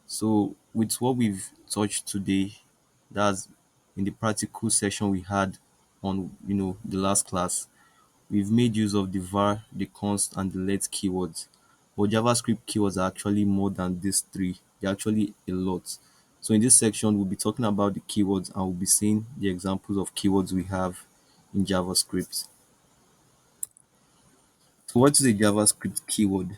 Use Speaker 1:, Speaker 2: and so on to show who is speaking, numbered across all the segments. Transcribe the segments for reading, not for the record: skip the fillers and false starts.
Speaker 1: So, with what we've touched today, that's in the practical session we had on the last class, we've made use of the var, the const, and the let keywords. But JavaScript keywords are actually more than these three. They're actually a lot. So in this section, we'll be talking about the keywords and we'll be seeing the examples of keywords we have in JavaScript. So what is a JavaScript keyword?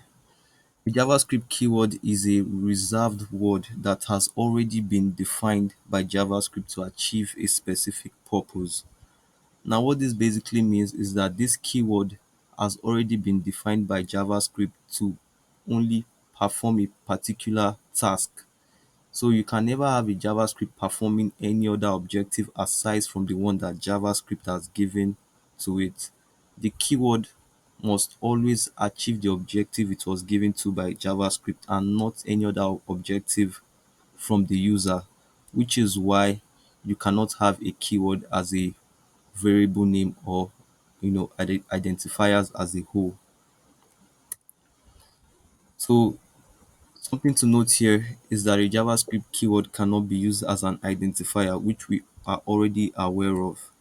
Speaker 1: A JavaScript keyword is a reserved word that has already been defined by JavaScript to achieve a specific purpose. Now, what this basically means is that this keyword has already been defined by JavaScript to only perform a particular task. So you can never have a JavaScript performing any other objective aside from the one that JavaScript has given to it. The keyword must always achieve the objective it was given to by JavaScript and not any other objective from the user, which is why you cannot have a keyword as a variable name or identifiers as a whole. So something to note here is that a JavaScript keyword cannot be used as an identifier, which we are already aware of.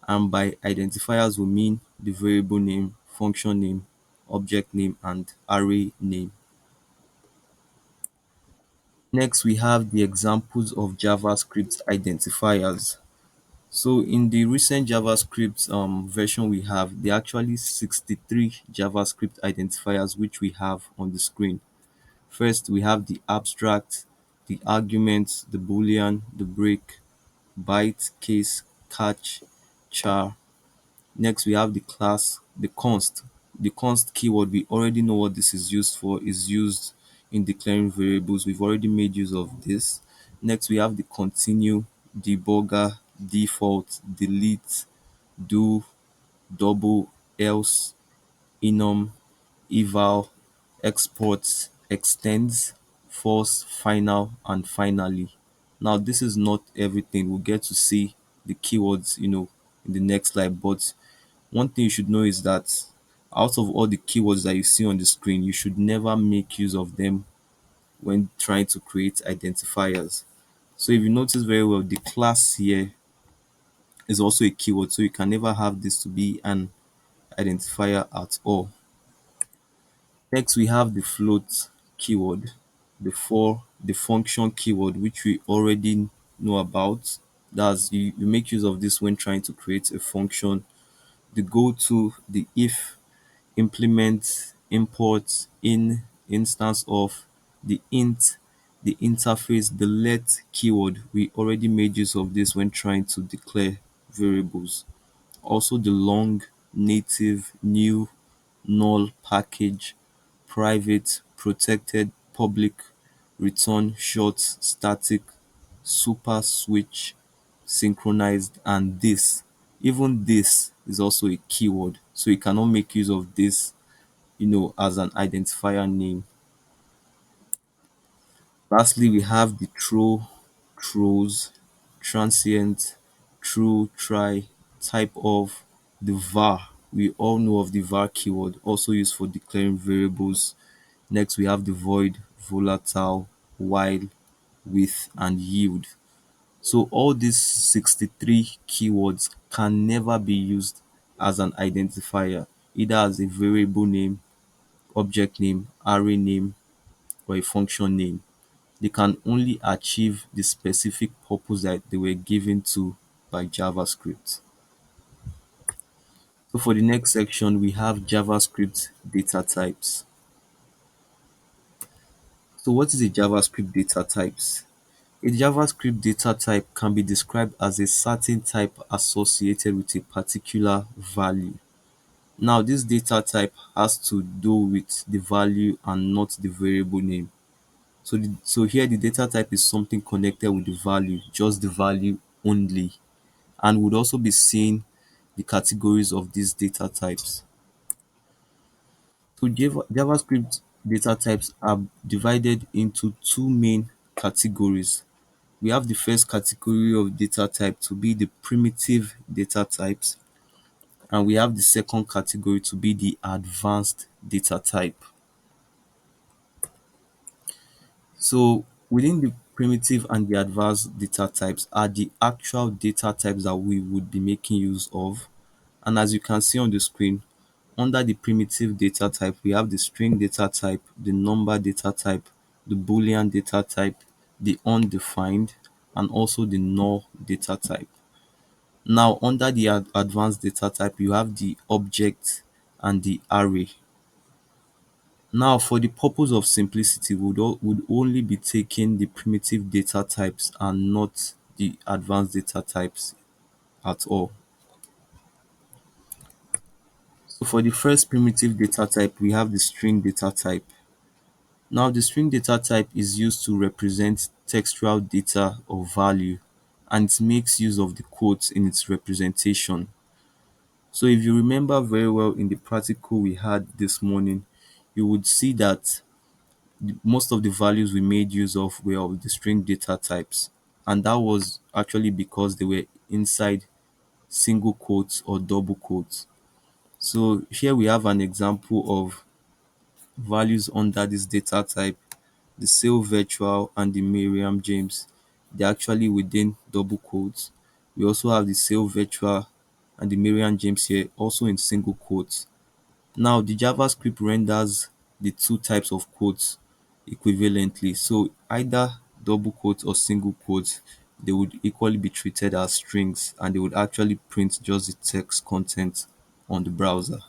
Speaker 1: And by identifiers, we mean the variable name, function name, object name, and array name. Next, we have the examples of JavaScript identifiers. So in the recent JavaScript version we have, there are actually 63 JavaScript identifiers which we have on the screen. First, we have the abstract, the argument, the Boolean, the break, byte, case, catch, char. Next, we have the class, the const. The const keyword, we already know what this is used for, is used in declaring variables. We've already made use of this. Next, we have the continue, debugger, default, delete, do, double, else, enum, eval, export, extends, force, final, and finally. Now, this is not everything. We'll get to see the keywords, in the next slide. But one thing you should know is that out of all the keywords that you see on the screen, you should never make use of them when trying to create identifiers. So if you notice very well, the class here is also a keyword. So you can never have this to be an identifier at all. Next, we have the float keyword, the function keyword, which we already know about. That's you make use of this when trying to create a function. The go-to, the if, implement, import, instance of, the int, the interface, the let keyword. We already made use of this when trying to declare variables. Also the long, native, new, null, package, private, protected, public, return, short, static, super, switch, synchronized, and this. Even this is also a keyword. So you cannot make use of this, as an identifier name. Lastly, we have the throw, throws, transient, true, try, type of, the var. We all know of the var keyword, also used for declaring variables. Next, we have the void, volatile, while, with, and yield. So all these 63 keywords can never be used as an identifier, either as a variable name, object name, array name, or a function name. They can only achieve the specific purpose that they were given to by JavaScript. So for the next section, we have JavaScript data types. So what is a JavaScript data types? A JavaScript data type can be described as a certain type associated with a particular value. Now, this data type has to do with the value and not the variable name. So here the data type is something connected with the value, just the value only, and would also be seeing the categories of these data types. So JavaScript data types are divided into two main categories. We have the first category of data type to be the primitive data types, and we have the second category to be the advanced data type. So Within the primitive and the advanced data types are the actual data types that we would be making use of. And as you can see on the screen, under the primitive data type, we have the string data type, the number data type, the Boolean data type, the undefined, and also the null data type. Now, under the advanced data type, you have the object and the array. Now, for the purpose of simplicity, would only be taking the primitive data types and not the advanced data types at all. So for the first primitive data type, we have the string data type. Now, the string data type is used to represent textual data or value, and it makes use of the quotes in its representation. So if you remember very well in the practical we had this morning, you would see that most of the values we made use of were of the string data types, and that was actually because they were inside single quotes or double quotes. So here we have an example of values under this data type. The sale virtual and the Miriam James, they're actually within double quotes. We also have the sale virtual and the Miriam James here also in single quotes. Now the JavaScript renders the two types of quotes equivalently. So either double quotes or single quotes, they would equally be treated as strings, and they would actually print just the text content on the browser.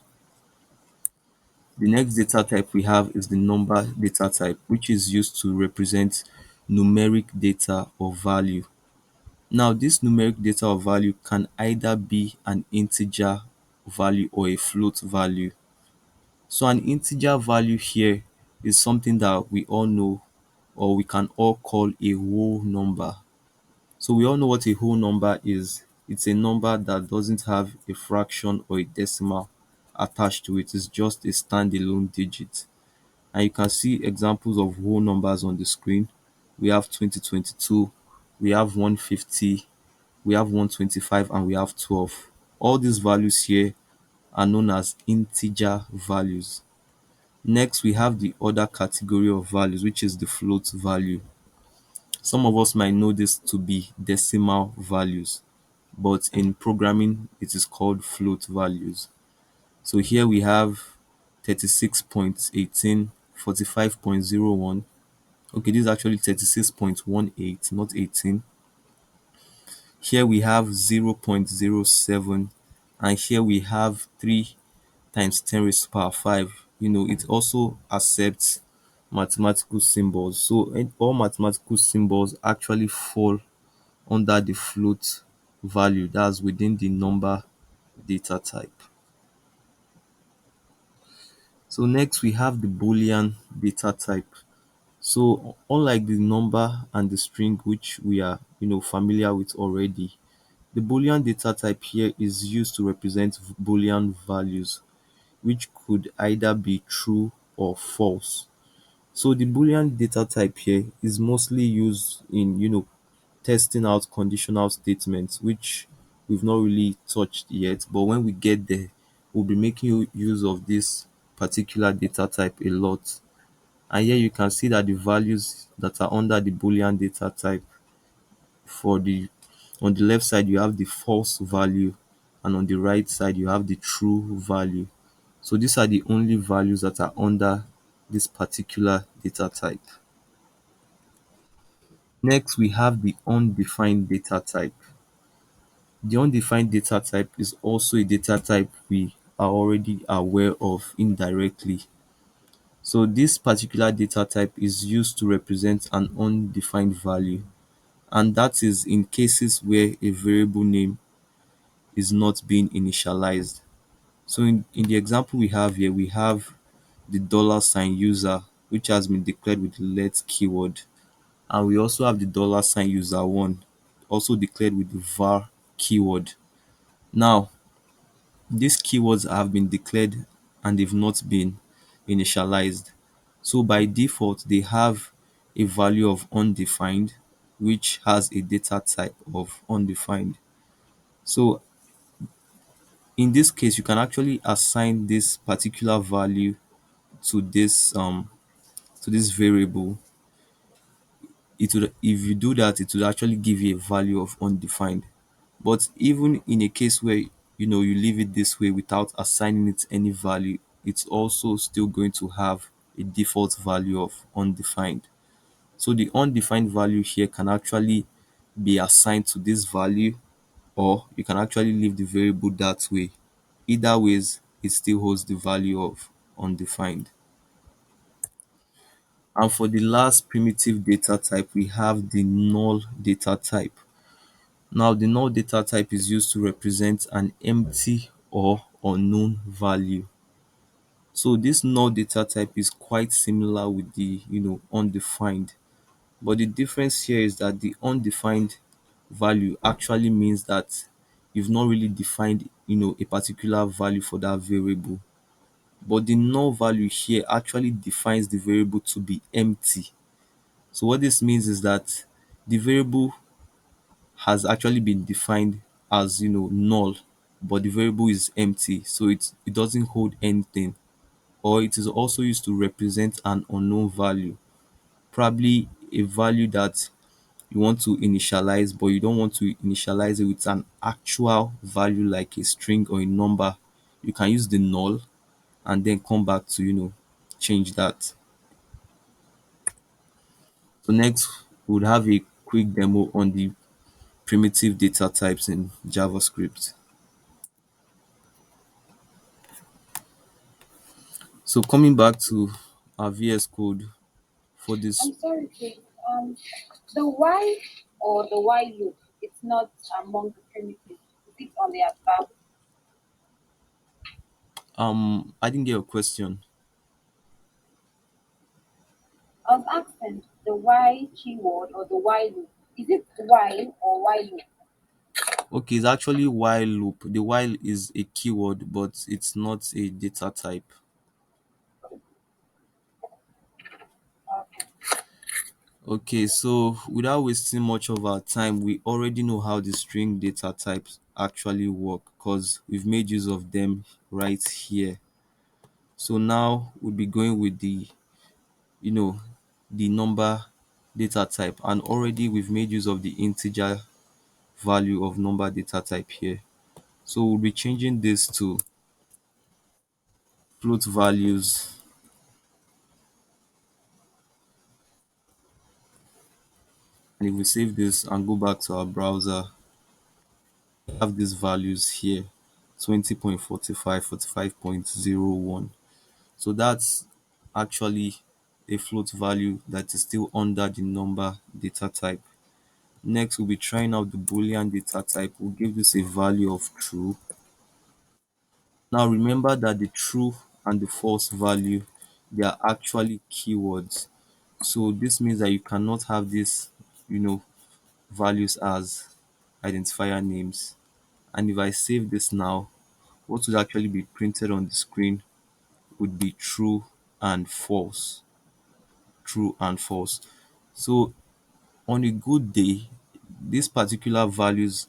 Speaker 1: The next data type we have is the number data type, which is used to represent numeric data or value. Now, this numeric data or value can either be an integer value or a float value. So an integer value here is something that we all know, or we can all call a whole number. So we all know what a whole number is. It's a number that doesn't have a fraction or a decimal attached to it. It's just a standalone digit. And you can see examples of whole numbers on the screen. We have 2022, we have 150, we have 125, and we have 12. All these values here are known as integer values. Next, we have the other category of values, which is the float value. Some of us might know this to be decimal values, but in programming, it is called float values. So here we have 36.18, 45.01. Okay, this is actually 36.18, not 18. Here we have 0.07, and here we have 3 times 10 raised to power 5. It also accepts mathematical symbols. So all mathematical symbols actually fall under the float value, that's within the number data type. So next we have the Boolean data type. So unlike the number and the string, which we are familiar with already, the Boolean data type here is used to represent Boolean values, which could either be true or false. So the Boolean data type here is mostly used in testing out conditional statements, which we've not really touched yet. But when we get there, we'll be making use of this particular data type a lot. And here you can see that the values that are under the Boolean data type, for the on the left side you have the false value, and on the right side you have the true value. So these are the only values that are under this particular data type. Next, we have the undefined data type. The undefined data type is also a data type we are already aware of indirectly. So this particular data type is used to represent an undefined value, and that is in cases where a variable name is not being initialized. So in the example we have here, we have the $ user, which has been declared with the let keyword, and we also have the $user1, also declared with the var keyword. Now, these keywords have been declared and they've not been initialized. So by default, they have a value of undefined, which has a data type of undefined. So in this case, you can actually assign this particular value to this variable, it would, if you do that, it will actually give you a value of undefined. But even in a case where you leave it this way without assigning it any value, it's also still going to have a default value of undefined. So the undefined value here can actually be assigned to this value, or you can actually leave the variable that way. Either ways, it still holds the value of undefined. And for the last primitive data type, we have the null data type. Now, the null data type is used to represent an empty or unknown value. So this null data type is quite similar with the undefined, but the difference here is that the undefined value actually means that you've not really defined a particular value for that variable. But the null value here actually defines the variable to be empty. So what this means is that the variable has actually been defined as null, but the variable is empty, so it doesn't hold anything. Or it is also used to represent an unknown value, probably a value that you want to initialize, but you don't want to initialize it with an actual value like a string or a number. You can use the null and then come back to change that. So next, we would have a quick demo on the primitive data types in JavaScript. So coming back to our VS Code for this,
Speaker 2: I'm sorry, please. The why or the why loop, it's not among the primitives. Is it on the above?
Speaker 1: I didn't get a question.
Speaker 2: I was asking the why keyword or the why loop. Is it why or why loop?
Speaker 1: Okay, it's actually while loop. The while is a keyword, but it's not a data type.
Speaker 2: Okay.
Speaker 1: Okay, so without wasting much of our time, we already know how the string data types actually work because we've made use of them right here. So now we'll be going with you know, the number data type, and already we've made use of the integer value of number data type here. So we'll be changing this to float values, and if we save this and go back to our browser, we have these values here: 20.45, 45.01. So that's actually a float value that is still under the number data type. Next, we'll be trying out the Boolean data type. We'll give this a value of true. Now remember that the true and the false value, they are actually keywords. So this means that you cannot have these, you know, values as identifier names. And if I save this now, what would actually be printed on the screen would be true and false. True and false. So on a good day, these particular values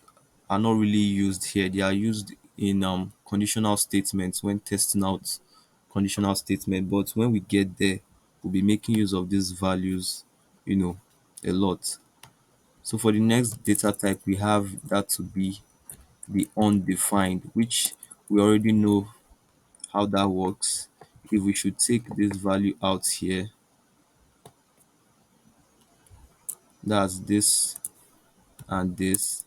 Speaker 1: are not really used here. They are used in conditional statements when testing out conditional statement. But when we get there, we'll be making use of these values, you know, a lot. So for the next data type, we have that to be the undefined, which we already know how that works. If we should take this value out here, that's this and this.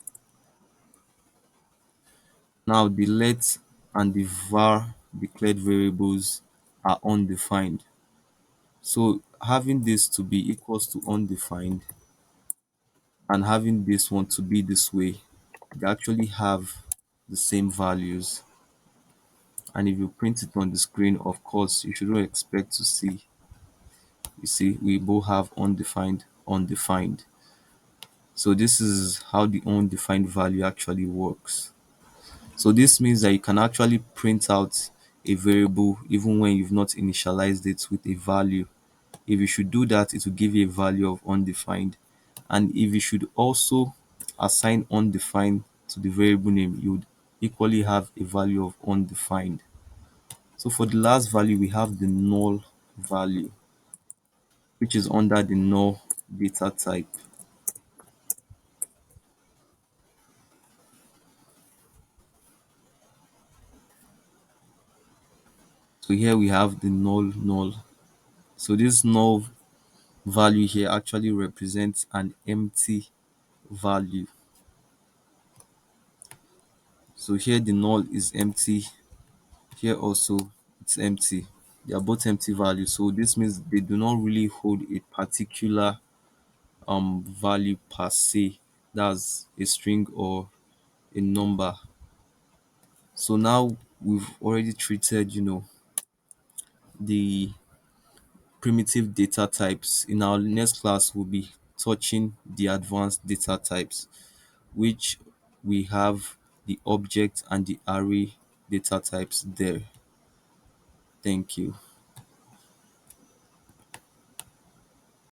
Speaker 1: Now the let and the var declared variables are undefined. So having this to be equals to undefined and having this one to be this way, they actually have the same values. And if you print it on the screen, of course, you shouldn't expect to see, you see, we both have undefined, undefined. So this is how the undefined value actually works. So this means that you can actually print out a variable even when you've not initialized it with a value. If you should do that, it will give you a value of undefined. And if you should also assign undefined to the variable name, you would equally have a value of undefined. So for the last value, we have the null value, which is under the null. data type. So here we have the null. So this null value here actually represents an empty value. So here the null is empty, here also it's empty. They are both empty values. So this means they do not really hold a particular value per se. That's a string or a number. So now we've already treated, the primitive data types. In our next class, we'll be touching the advanced data types, which we have the object and the array data types there. Thank you.